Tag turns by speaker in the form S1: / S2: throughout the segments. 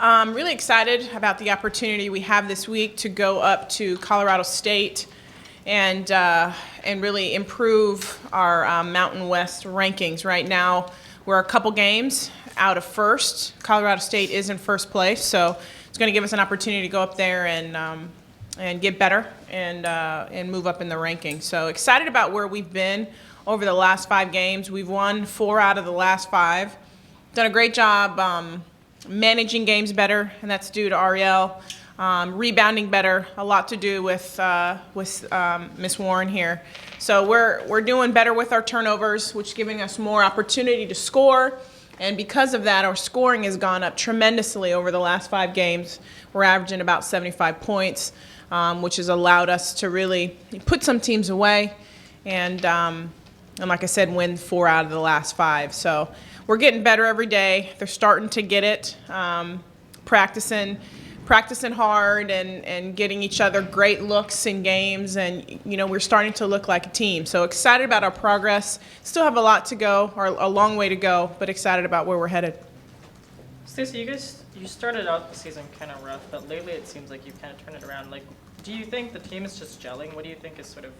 S1: I'm really excited about the opportunity we have this week to go up to Colorado State and really improve our Mountain West rankings. Right now, we're a couple games out of first. Colorado State is in first place, so it's going to give us an opportunity to go up there and get better and move up in the rankings. So excited about where we've been over the last 5 games. We've won 4 out of the last 5. Done a great job managing games better, and that's due to Ariell. Rebounding better, a lot to do with Miss Warren here. So we're doing better with our turnovers, which is giving us more opportunity to score. And because of that, our scoring has gone up tremendously over the last 5 games. We're averaging about 75 points, which has allowed us to really put some teams away and like I said, win 4 out of the last 5. So we're getting better every day. They're starting to get it, practicing hard and getting each other great looks in games. And, we're starting to look like a team. So excited about our progress. Still have a lot to go, or a long way to go, but excited about where we're headed.
S2: Stacie, you started out the season kind of rough, but lately it seems like you've kind of turned it around. Like, do you think the team is just gelling? What do you think is sort of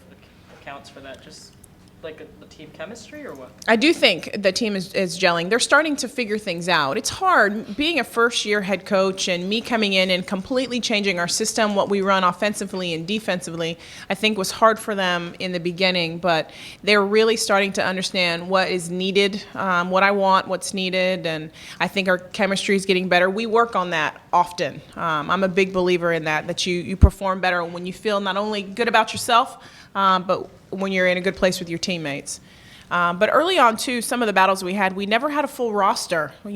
S2: accounts for that? Just like the team chemistry or what? I
S1: do think the team is gelling. They're starting to figure things out. It's hard being a first-year head coach and me coming in and completely changing our system, what we run offensively and defensively. I think was hard for them in the beginning, but they're really starting to understand what is needed, what I want, what's needed, and I think our chemistry is getting better. We work on that often. I'm a big believer in that you perform better when you feel not only good about yourself, but when you're in a good place with your teammates. But early on, too, some of the battles we never had a full roster. Our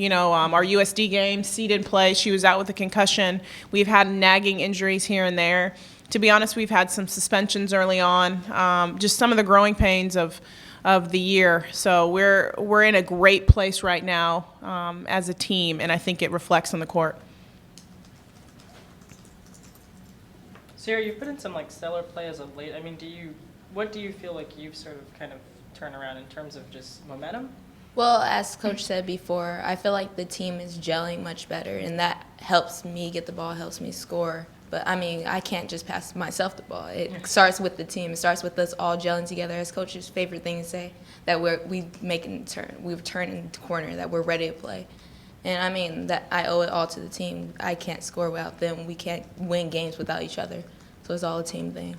S1: USD game, C didn't play. She was out with a concussion. We've had nagging injuries here and there. To be honest, we've had some suspensions early on, just some of the growing pains of the year. So we're in a great place right now as a team, and I think it reflects on the court.
S2: Sierra, you've put in some stellar play as of late. I mean, what do you feel like you've sort of kind of turned around in terms of just momentum?
S3: Well, as Coach said before, I feel like the team is gelling much better, and that helps me get the ball, helps me score. But, I mean, I can't just pass myself the ball. It starts with the team. It starts with us all gelling together. As Coach's favorite thing to say, that we've turned the corner, that we're ready to play. And, I mean, that I owe it all to the team. I can't score without them. We can't win games without each other. So it's all a team thing.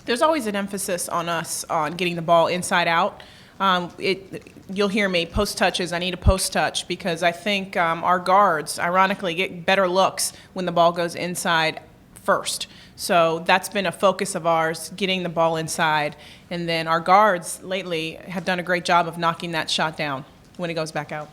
S1: There's always an emphasis on us on getting the ball inside out. You'll hear me, post touches, I need a post touch, because I think our guards, ironically, get better looks when the ball goes inside first. So that's been a focus of ours, getting the ball inside. And then our guards lately have done a great job of knocking that shot down when it goes back out.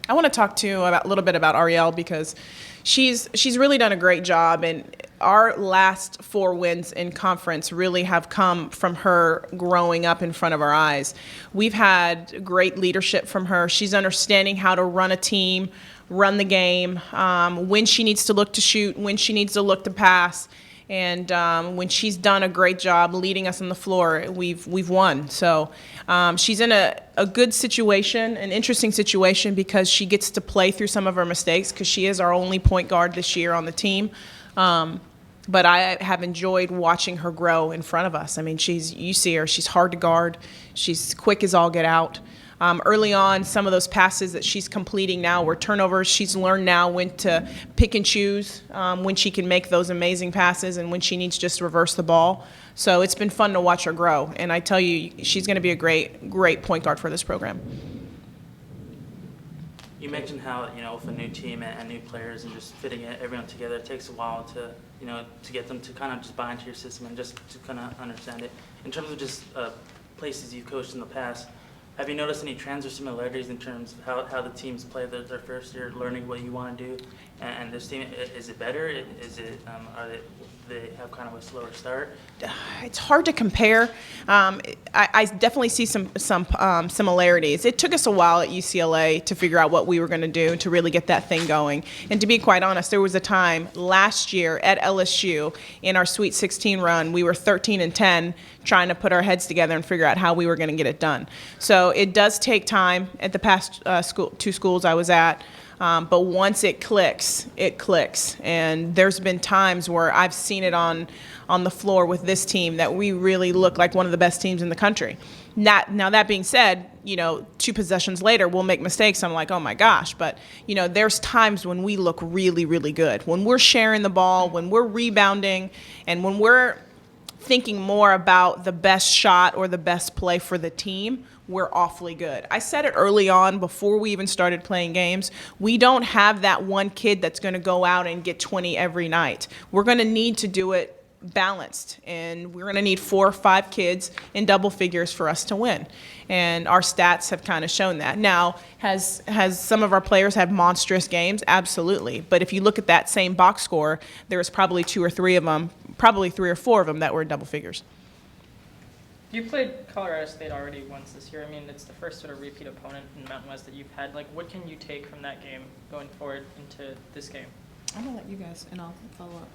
S1: I want to talk to you a little bit about Ariell, because she's really done a great job, and our last 4 wins in conference really have come from her growing up in front of our eyes. We've had great leadership from her. She's understanding how to run a team, run the game, when she needs to look to shoot, when she needs to look to pass. And when she's done a great job leading us on the floor, we've won. So she's in a good situation, an interesting situation, because she gets to play through some of her mistakes, because she is our only point guard this year on the team. But I have enjoyed watching her grow in front of us. I mean, you see her, she's hard to guard. She's quick as all get out. Early on, some of those passes that she's completing now were turnovers. She's learned now when to pick and choose, when she can make those amazing passes and when she needs just to reverse the ball. So it's been fun to watch her grow. And I tell you, she's going to be a great point guard for this program.
S4: You mentioned how, with a new team and new players and just fitting everyone together, it takes a while to get them to kind of just buy into your system and just to kind of understand it. In terms of just places you've coached in the past, have you noticed any trends or similarities in terms of how the teams play their first year, learning what you want to do? And this team, is it better? Is it they have kind of a slower start?
S1: It's hard to compare. I definitely see some similarities. It took us a while at UCLA to figure out what we were going to do to really get that thing going. And to be quite honest, there was a time last year at LSU in our Sweet 16 run, we were 13-10, trying to put our heads together and figure out how we were going to get it done. So So it does take time at the past two schools I was at. But once it clicks, it clicks. And there's been times where I've seen it on the floor with this team that we really look like one of the best teams in the country. Now that being said, 2 possessions later, we'll make mistakes. I'm like, oh my gosh. But, there's times when we look really, really good. When we're sharing the ball, when we're rebounding, and when we're thinking more about the best shot or the best play for the team, we're awfully good. I said it early on before we even started playing games. We don't have that one kid that's going to go out and get 20 every night. We're going to need to do it balanced, and we're going to need 4 or 5 kids in double figures for us to win. And our stats have kind of shown that. Now, has some of our players had monstrous games? Absolutely. But if you look at that same box score, there was probably 2 or 3 of them, probably 3 or 4 of them that were in double figures.
S2: You played Colorado State already once this year. I mean, it's the first sort of repeat opponent in the Mountain West that you've had. Like, what can you take from that game going forward into this game?
S1: I'm going to let you guys, and I'll follow up.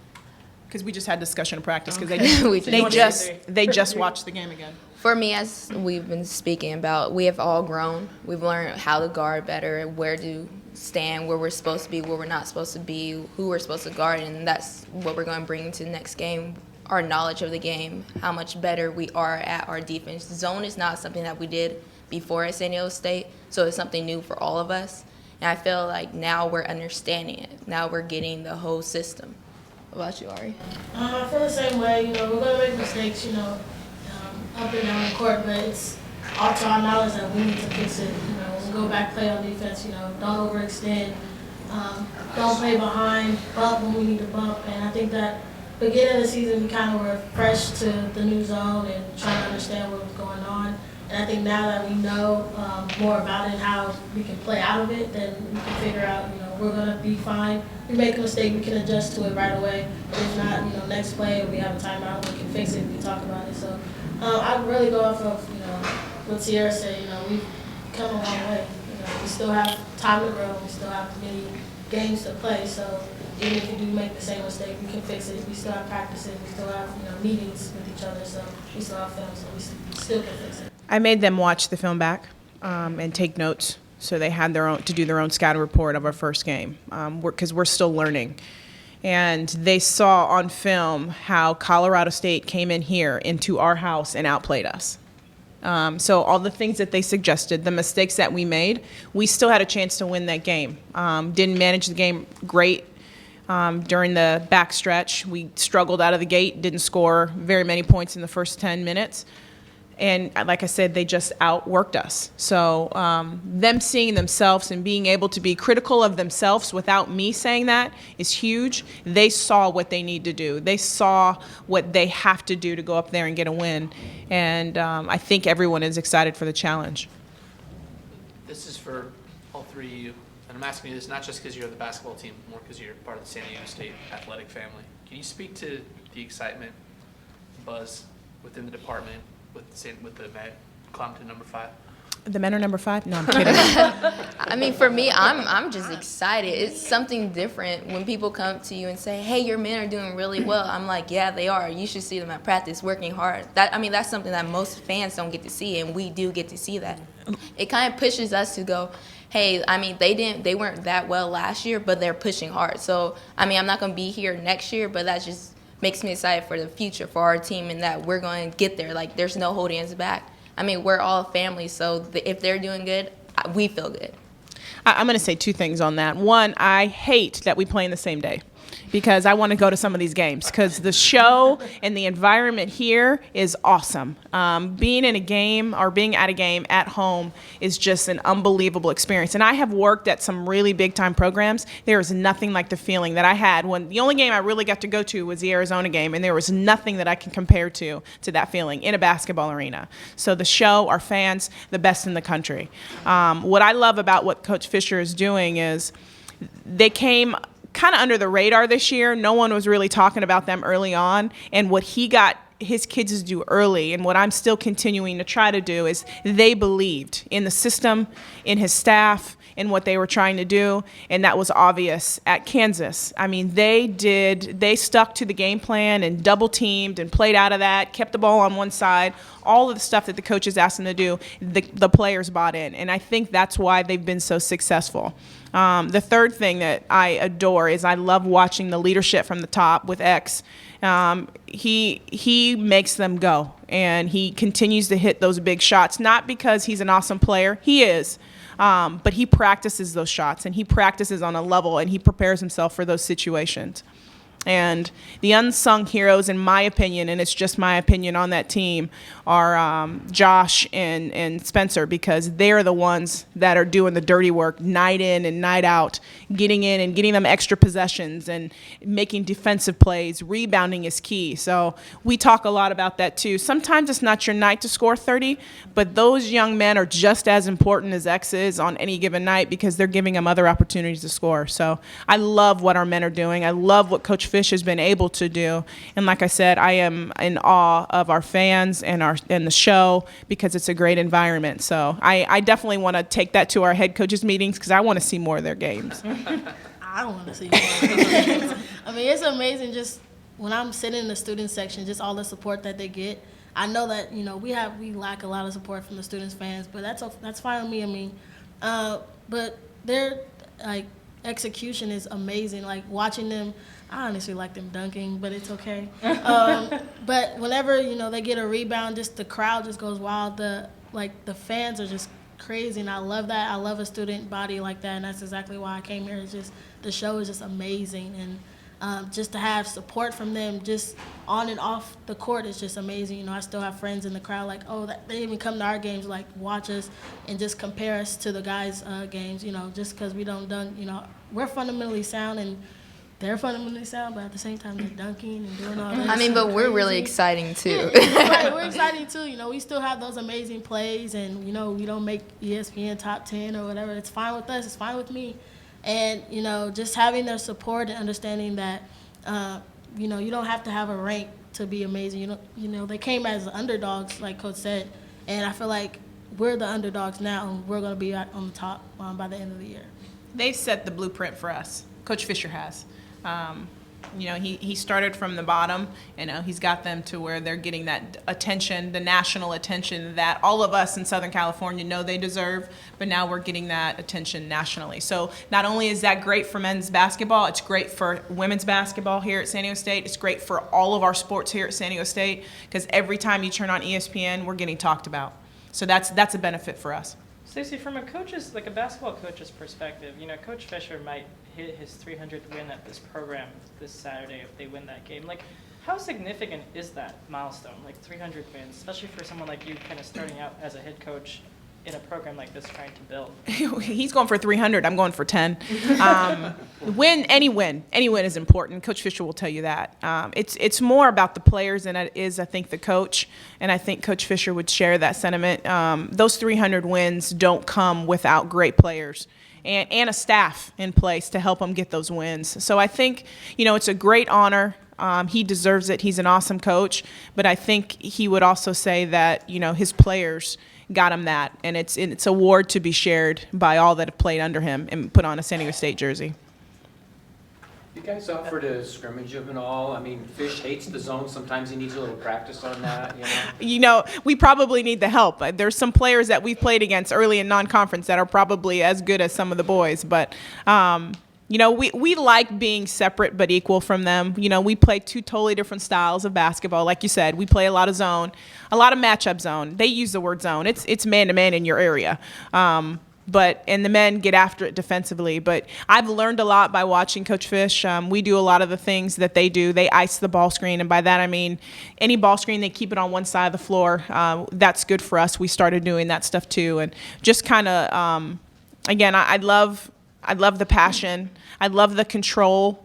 S1: Because we just had discussion in practice, because they just watched the game again.
S3: For me, as we've been speaking about, we have all grown. We've learned how to guard better, where to stand, where we're supposed to be, where we're not supposed to be, who we're supposed to guard, and that's what we're going to bring to the next game. Our knowledge of the game, how much better we are at our defense. Zone is not something that we did before at San Diego State, so it's something new for all of us. And I feel like now we're understanding it. Now we're getting the whole system. What about you, Ari?
S5: I feel the same way. We're going to make mistakes, up and down the court, but it's all to our knowledge that we need to fix it. We'll go back, play on defense, don't overextend, don't play behind, bump when we need to bump. And I think that beginning of the season, we kind of were fresh to the new zone and trying to understand what was going on. And I think now that we know more about it, how we can play out of it, then we can figure out, we're going to be fine. If we make a mistake, we can adjust to it right away. But if not, next play, we have a timeout, we can fix it, we can talk about it. So I really go off of, what Cierra said, we've come a long way. We still have time to grow, we still have many games to play. So even if we do make the same mistake, we can fix it. We still have practices, we still have, meetings with each other. So we still have film, so we still can fix it.
S1: I made them watch the film back and take notes, so they had to do their own scouting report of our first game, because we're still learning. And they saw on film how Colorado State came in here into our house and outplayed us. So all the things that they suggested, the mistakes that we made, we still had a chance to win that game. Didn't manage the game great during the backstretch. We struggled out of the gate, didn't score very many points in the first 10 minutes. And like I said, they just outworked us. So them seeing themselves and being able to be critical of themselves without me saying that is huge. They saw what they need to do. They saw what they have to do to go up there and get a win. And I think everyone is excited for the challenge.
S6: This is for all 3 of you. And I'm asking you this not just because you're on the basketball team, more because you're part of the San Diego State athletic family. Can you speak to the excitement, buzz within the department, with the men climb to number 5?
S1: The men are number 5? No, I'm kidding.
S3: I mean, for me, I'm just excited. It's something different when people come to you and say, hey, your men are doing really well. I'm like, yeah, they are. You should see them at practice working hard. That's something that most fans don't get to see, and we do get to see that. It kind of pushes us to go, hey, they weren't that well last year, but they're pushing hard. So, I'm not going to be here next year, but that just makes me excited for the future for our team and that we're going to get there. Like, there's no holding us back. We're all family, so if they're doing good, we feel good.
S1: I'm going to say 2 things on that. One, I hate that we play in the same day, because I want to go to some of these games, because the show and the environment here is awesome. Being in a game or being at a game at home is just an unbelievable experience. And I have worked at some really big-time programs. There is nothing like the feeling that I had when the only game I really got to go to was the Arizona game, and there was nothing that I can compare to that feeling in a basketball arena. So the show, our fans, the best in the country. What I love about what Coach Fisher is doing is they came kind of under the radar this year. No one was really talking about them early on. And what he got his kids to do early, and what I'm still continuing to try to do, is they believed in the system, in his staff, in what they were trying to do, and that was obvious at Kansas. I mean, they stuck to the game plan and double teamed and played out of that, kept the ball on one side, all of the stuff that the coaches asked them to do, the players bought in, and I think that's why they've been so successful. The third thing that I adore is I love watching the leadership from the top with X. He makes them go, and he continues to hit those big shots, not because he's an awesome player. He is. But he practices those shots, and he practices on a level, and he prepares himself for those situations. And the unsung heroes, in my opinion, and it's just my opinion on that team, are Josh and Spencer, because they're the ones that are doing the dirty work night in and night out, getting in and getting them extra possessions and making defensive plays. Rebounding is key. So we talk a lot about that too. Sometimes it's not your night to score 30, but those young men are just as important as X is on any given night, because they're giving them other opportunities to score. So I love what our men are doing. I love what Coach Fish has been able to do. And like I said, I am in awe of our fans and the show, because it's a great environment. So I definitely want to take that to our head coaches meetings, because I want to see more of their games.
S5: I don't want to see more. I mean, it's amazing just when I'm sitting in the student section, just all the support that they get. I know that, we lack a lot of support from the students, fans, but that's fine with me. I mean, but their execution is amazing. Like watching them, I honestly like them dunking, but it's okay. But whenever they get a rebound, just the crowd just goes wild. The fans are just crazy, and I love that. I love a student body like that, and that's exactly why I came here. It's just the show is just amazing, and just to have support from them, just on and off the court, is just amazing. I still have friends in the crowd they even come to our games, watch us and just compare us to the guys' games. Just because we don't dunk. We're fundamentally sound, and they're fundamentally sound, but at the same time they're dunking and doing all that.
S3: I mean, but we're really exciting too.
S5: Right, we're exciting too. We still have those amazing plays, and we don't make ESPN top 10 or whatever. It's fine with us. It's fine with me. And just having their support and understanding that you don't have to have a rank to be amazing. They came as underdogs, like Coach said, and I feel like we're the underdogs now, and we're going to be on the top by the end of the year.
S1: They've set the blueprint for us. Coach Fisher has. He started from the bottom. He's got them to where they're getting that attention, the national attention that all of us in Southern California know they deserve, but now we're getting that attention nationally. So not only is that great for men's basketball, it's great for women's basketball here at San Diego State. It's great for all of our sports here at San Diego State, because every time you turn on ESPN, we're getting talked about. So that's a benefit for us.
S2: Stacie, from a basketball coach's perspective, Coach Fisher might hit his 300th win at this program this Saturday if they win that game. How significant is that milestone, 300 wins, especially for someone like you kind of starting out as a head coach in a program like this trying to build?
S1: He's going for 300. I'm going for 10. Any win is important. Coach Fisher will tell you that. It's more about the players than it is, I think, the coach. And I think Coach Fisher would share that sentiment. Those 300 wins don't come without great players and a staff in place to help them get those wins. So I think, it's a great honor. He deserves it. He's an awesome coach. But I think he would also say that, his players got him that. And it's an award to be shared by all that have played under him and put on a San Diego State jersey.
S7: You guys offer to scrimmage him and all? I mean, Fish hates the zone. Sometimes he needs a little practice on that,
S1: We probably need the help. There's some players that we've played against early in non-conference that are probably as good as some of the boys. But, we like being separate but equal from them. We play two totally different styles of basketball. Like you said, we play a lot of zone, a lot of matchup zone. They use the word zone. It's man-to-man in your area. And the men get after it defensively. But I've learned a lot by watching Coach Fish. We do a lot of the things that they do. They ice the ball screen, and by that I mean any ball screen, they keep it on one side of the floor. That's good for us. We started doing that stuff too. And just kind of, again, I love the passion. I love the control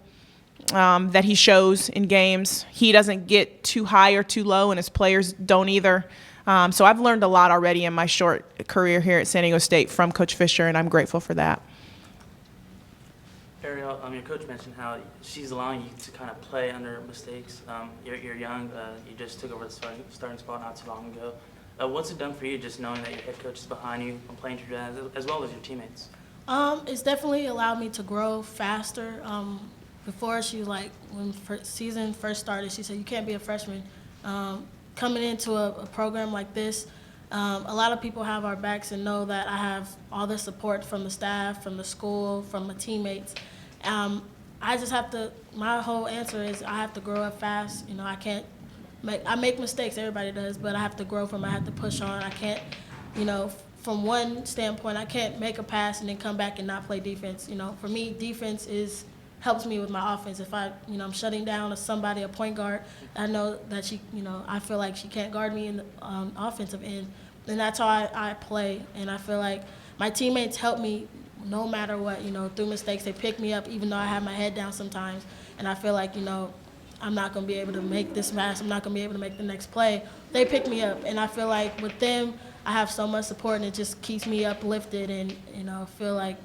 S1: that he shows in games. He doesn't get too high or too low, and his players don't either. So I've learned a lot already in my short career here at San Diego State from Coach Fisher, and I'm grateful for that.
S4: Ariell, your coach mentioned how she's allowing you to kind of play under mistakes. You're young. You just took over the starting spot not too long ago. What's it done for you just knowing that your head coach is behind you and playing to your as well as your teammates?
S5: It's definitely allowed me to grow faster. Before she was like, when season first started, she said, you can't be a freshman. Coming into a program like this, a lot of people have our backs and know that I have all the support from the staff, from the school, from my teammates. I just have to, my whole answer is I have to grow up fast. You know, I make mistakes, everybody does, but I have to grow from it. I have to push on. I can't, you know, from one standpoint, I can't make a pass and then come back and not play defense. You know, for me, defense helps me with my offense. If I'm shutting down a point guard, I know that I feel like she can't guard me in the offensive end. And that's how I play. And I feel like my teammates help me no matter what, through mistakes. They pick me up even though I have my head down sometimes. And I feel like, I'm not going to be able to make this pass. I'm not going to be able to make the next play. They pick me up. And I feel like with them, I have so much support, and it just keeps me uplifted. And, I feel like,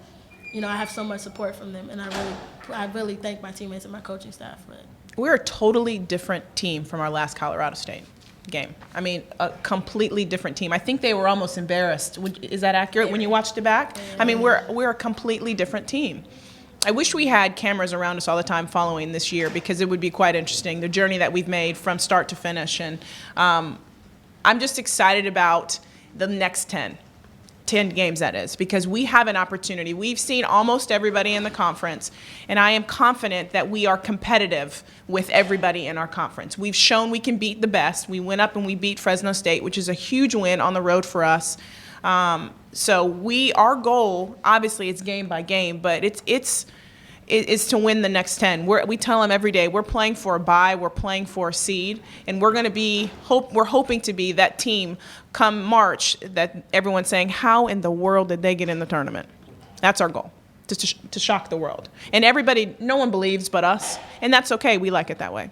S5: I have so much support from them. And I really thank my teammates and my coaching staff for it.
S1: We're a totally different team from our last Colorado State game. I mean, a completely different team. I think they were almost embarrassed. Is that accurate when you watched it back? I mean, we're a completely different team. I wish we had cameras around us all the time following this year, because it would be quite interesting, the journey that we've made from start to finish. And I'm just excited about the next 10 games, that is, because we have an opportunity. We've seen almost everybody in the conference, and I am confident that we are competitive with everybody in our conference. We've shown we can beat the best. We went up and we beat Fresno State, which is a huge win on the road for us. So our goal, obviously, it's game by game, but it's to win the next 10. We tell them every day, we're playing for a bye, we're playing for a seed, and we're hoping to be that team come March that everyone's saying, how in the world did they get in the tournament? That's our goal, to shock the world. And no one believes but us, and that's okay. We like it that way.